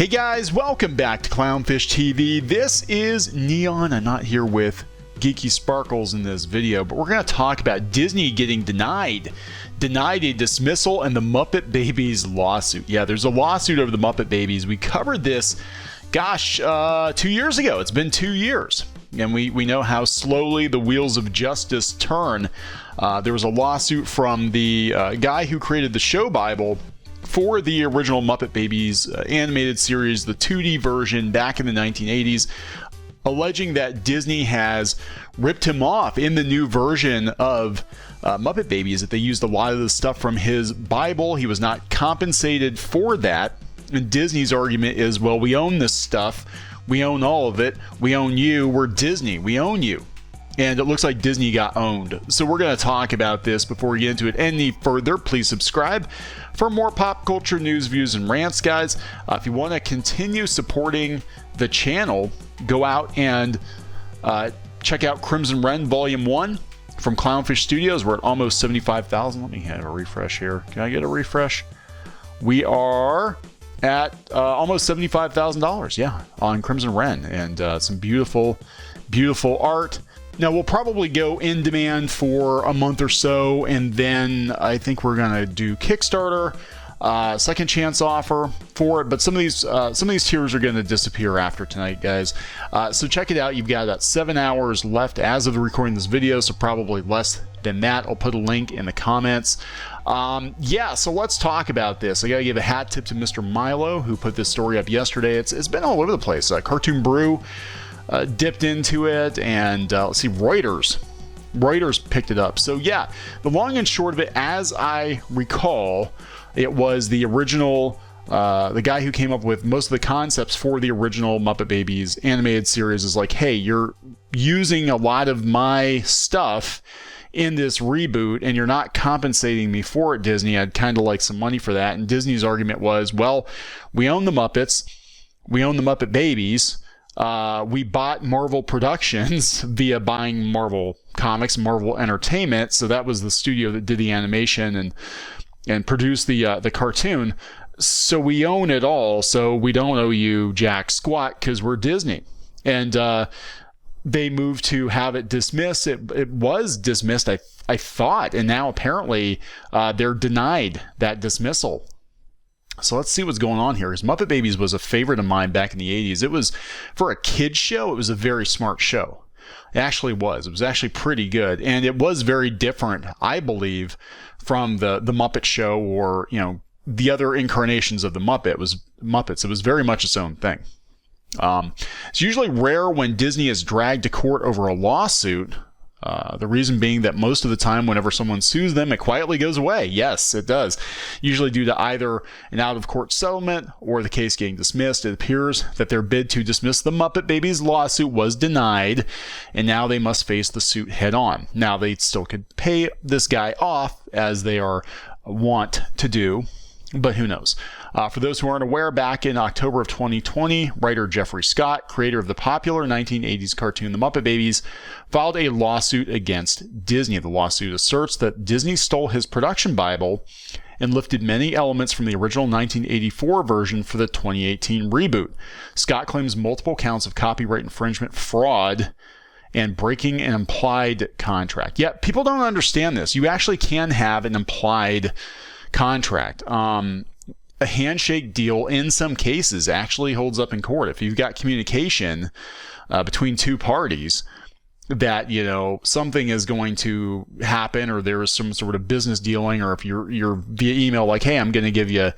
Hey guys, welcome back to Clownfish TV. This is Neon. I'm not here with Geeky Sparkles in this video, but we're going to talk about Disney getting denied a dismissal and the Muppet Babies lawsuit. Yeah, there's a lawsuit over the Muppet Babies. We covered this, 2 years ago. It's been 2 years. And we know how slowly the wheels of justice turn. There was a lawsuit from the guy who created the show Bible for the original Muppet Babies animated series, the 2D version back in the 1980s, alleging that Disney has ripped him off in the new version of Muppet Babies, that they used a lot of the stuff from his Bible. He was not compensated for that. And Disney's argument is, well, we own this stuff. We own all of it. We own you. We're Disney. We own you. And it looks like Disney got owned. So we're going to talk about this before we get into it any further. Please subscribe for more pop culture news, views, and rants, guys. If you want to continue supporting the channel, go out and check out Crimson Rhen Volume 1 from Clownfish Studios. We're at almost 75,000. Let me have a refresh here. Can I get a refresh? We are at almost $75,000, yeah, on Crimson Rhen, and some beautiful, beautiful art. Now, we'll probably go in demand for a month or so, and then I think we're going to do Kickstarter, second chance offer for it, but some of these tiers are going to disappear after tonight, guys. So check it out. You've got about 7 hours left as of the recording of this video, so probably less than that. I'll put a link in the comments. Yeah, so let's talk about this. I gotta give a hat tip to Mr. Milo, who put this story up yesterday. It's been all over the place. Cartoon Brew dipped into it, and let's see, Reuters picked it up. So yeah, the long and short of it, as I recall, it was the original, the guy who came up with most of the concepts for the original Muppet Babies animated series is like, hey, you're using a lot of my stuff in this reboot and you're not compensating me for it, Disney. I'd kind of like some money for that. And Disney's argument was, well, we own the Muppets, we own the Muppet Babies, we bought Marvel Productions via buying Marvel Comics, Marvel Entertainment, so that was the studio that did the animation and produced the cartoon. So we own it all, so we don't owe you jack squat because we're Disney. And they moved to have it dismissed. It was dismissed, I thought, and now apparently they're denied that dismissal. So let's see what's going on here. Because Muppet Babies was a favorite of mine back in the 80s. It was, for a kid's show, it was a very smart show. It actually was. It was actually pretty good. And it was very different, I believe, from the Muppet Show or, you know, the other incarnations of the Muppets. It was very much its own thing. It's usually rare when Disney is dragged to court over a lawsuit. The reason being that most of the time whenever someone sues them, it quietly goes away. Yes, it does. Usually due to either an out-of-court settlement or the case getting dismissed. It appears that their bid to dismiss the Muppet Babies lawsuit was denied, and now they must face the suit head-on. Now, they still could pay this guy off, as they are wont to do, but who knows? For those who aren't aware, back in October of 2020, writer Jeffery Scott, creator of the popular 1980s cartoon The Muppet Babies, filed a lawsuit against Disney. The lawsuit asserts that Disney stole his production Bible and lifted many elements from the original 1984 version for the 2018 reboot. Scott claims multiple counts of copyright infringement, fraud, and breaking an implied contract. Yeah, people don't understand this. You actually can have an implied contract. A handshake deal in some cases actually holds up in court. If you've got communication between two parties that, you know, something is going to happen, or there is some sort of business dealing, or if you're via email like, hey, I'm going to give you,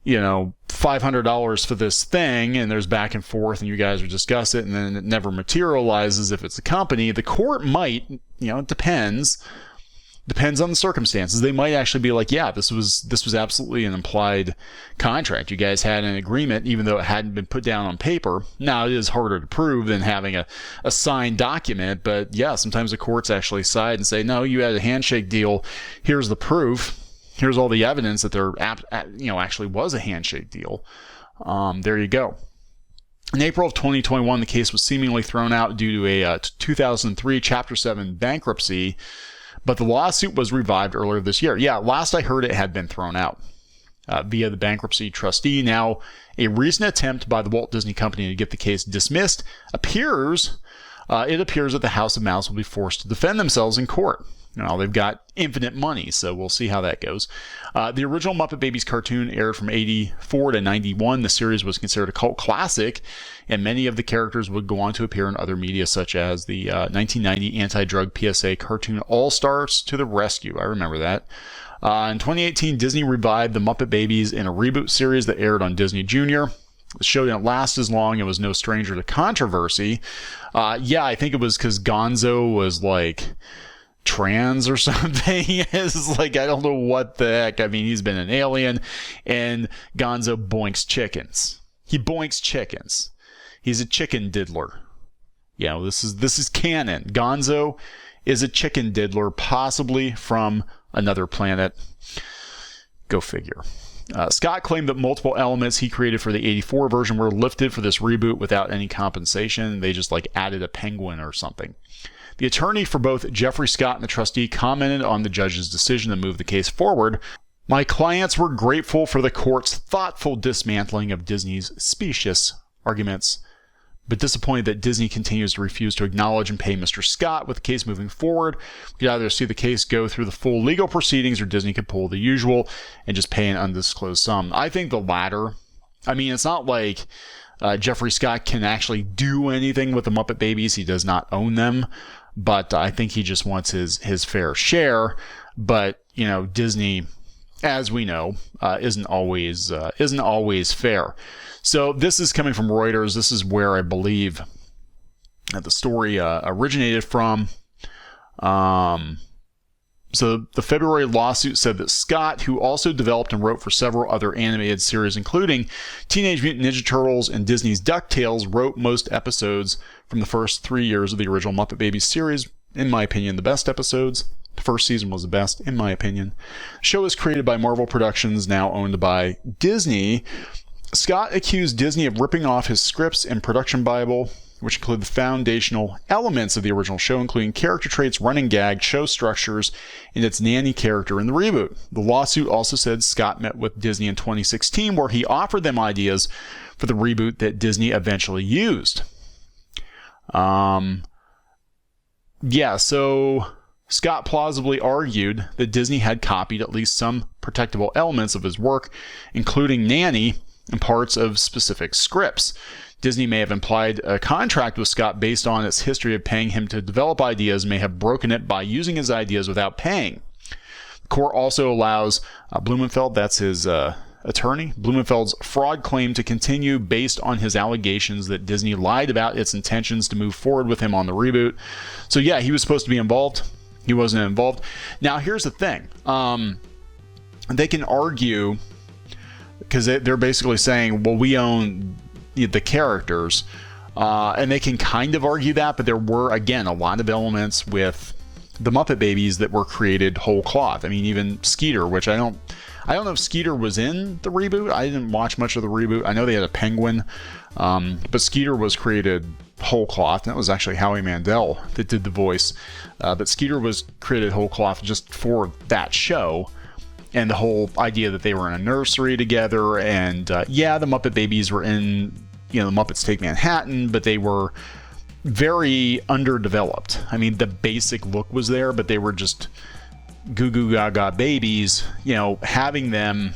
you know, $500 for this thing, and there's back and forth and you guys would discuss it and then it never materializes. If it's a company, the court might, you know, it depends on the circumstances. They might actually be like, yeah, this was absolutely an implied contract. You guys had an agreement, even though it hadn't been put down on paper. Now, it is harder to prove than having a signed document, but yeah, sometimes the courts actually side and say, no, you had a handshake deal. Here's the proof. Here's all the evidence that there, you know, actually was a handshake deal. There you go. In April of 2021, the case was seemingly thrown out due to a 2003 Chapter 7 bankruptcy, but the lawsuit was revived earlier this year. Yeah, last I heard it had been thrown out. via the bankruptcy trustee. Now, a recent attempt by the Walt Disney Company to get the case dismissed appears that the House of Mouse will be forced to defend themselves in court. Now, they've got infinite money, so we'll see how that goes. The original Muppet Babies cartoon aired from 84 to 91. The series was considered a cult classic, and many of the characters would go on to appear in other media, such as the 1990 anti-drug PSA cartoon All-Stars to the Rescue. I remember that. In 2018, Disney revived the Muppet Babies in a reboot series that aired on Disney Junior. The show didn't last as long. It was no stranger to controversy. I think it was because Gonzo was like trans or something. It's like, I don't know what the heck. I mean, he's been an alien, and Gonzo boinks chickens. He boinks chickens. He's a chicken diddler. This is canon. Gonzo is a chicken diddler, possibly from another planet. Go figure. Scott claimed that multiple elements he created for the 84 version were lifted for this reboot without any compensation. They just added a penguin or something. The attorney for both Jeffery Scott and the trustee commented on the judge's decision to move the case forward. My clients were grateful for the court's thoughtful dismantling of Disney's specious arguments, but disappointed that Disney continues to refuse to acknowledge and pay Mr. Scott with the case moving forward. We could either see the case go through the full legal proceedings, or Disney could pull the usual and just pay an undisclosed sum. I think the latter. I mean, it's not like Jeffery Scott can actually do anything with the Muppet Babies. He does not own them, but I think he just wants his fair share. But, Disney, as we know, isn't always fair. So this is coming from Reuters. This is where I believe the story originated from. So the February lawsuit said that Scott, who also developed and wrote for several other animated series, including Teenage Mutant Ninja Turtles and Disney's DuckTales, wrote most episodes from the first 3 years of the original Muppet Babies series. In my opinion, the best episodes. The first season was the best, in my opinion. The show is created by Marvel Productions, now owned by Disney. Scott accused Disney of ripping off his scripts and production Bible, which include the foundational elements of the original show, including character traits, running gag, show structures, and its nanny character in the reboot. The lawsuit also said Scott met with Disney in 2016, where he offered them ideas for the reboot that Disney eventually used. So Scott plausibly argued that Disney had copied at least some protectable elements of his work, including nanny and parts of specific scripts. Disney may have implied a contract with Scott based on its history of paying him to develop ideas, may have broken it by using his ideas without paying. The court also allows Blumenfeld, that's his attorney, Blumenfeld's fraud claim to continue based on his allegations that Disney lied about its intentions to move forward with him on the reboot. So yeah, he was supposed to be involved. He wasn't involved. Now here's the thing. They can argue, because they're basically saying, well, we own the characters, and they can kind of argue that, but there were, again, a lot of elements with the Muppet Babies that were created whole cloth. I mean, even Skeeter, which I don't know if Skeeter was in the reboot. I didn't watch much of the reboot. I know they had a penguin, but Skeeter was created whole cloth, and that was actually Howie Mandel that did the voice. But Skeeter was created whole cloth just for that show. And the whole idea that they were in a nursery together, and the Muppet Babies were in, the Muppets Take Manhattan, but they were very underdeveloped. I mean, the basic look was there, but they were just goo goo gaga babies. Having them,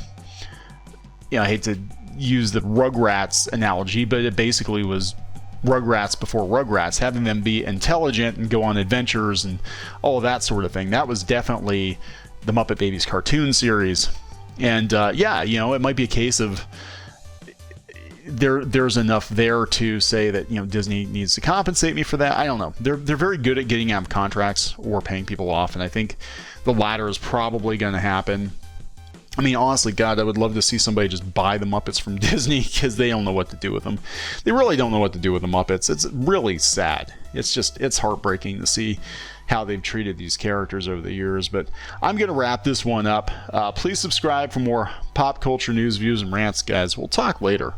I hate to use the Rugrats analogy, but it basically was Rugrats before Rugrats. Having them be intelligent and go on adventures and all of that sort of thing. That was definitely the Muppet Babies cartoon series. And it might be a case of there's enough there to say that Disney needs to compensate me for that. I don't know. They're very good at getting out of contracts or paying people off, and I think the latter is probably going to happen. I mean, honestly, God, I would love to see somebody just buy the Muppets from Disney, because they don't know what to do with them. They really don't know what to do with the Muppets. It's really sad. It's heartbreaking to see how they've treated these characters over the years. But I'm going to wrap this one up. Please subscribe for more pop culture news, views, and rants, guys. We'll talk later.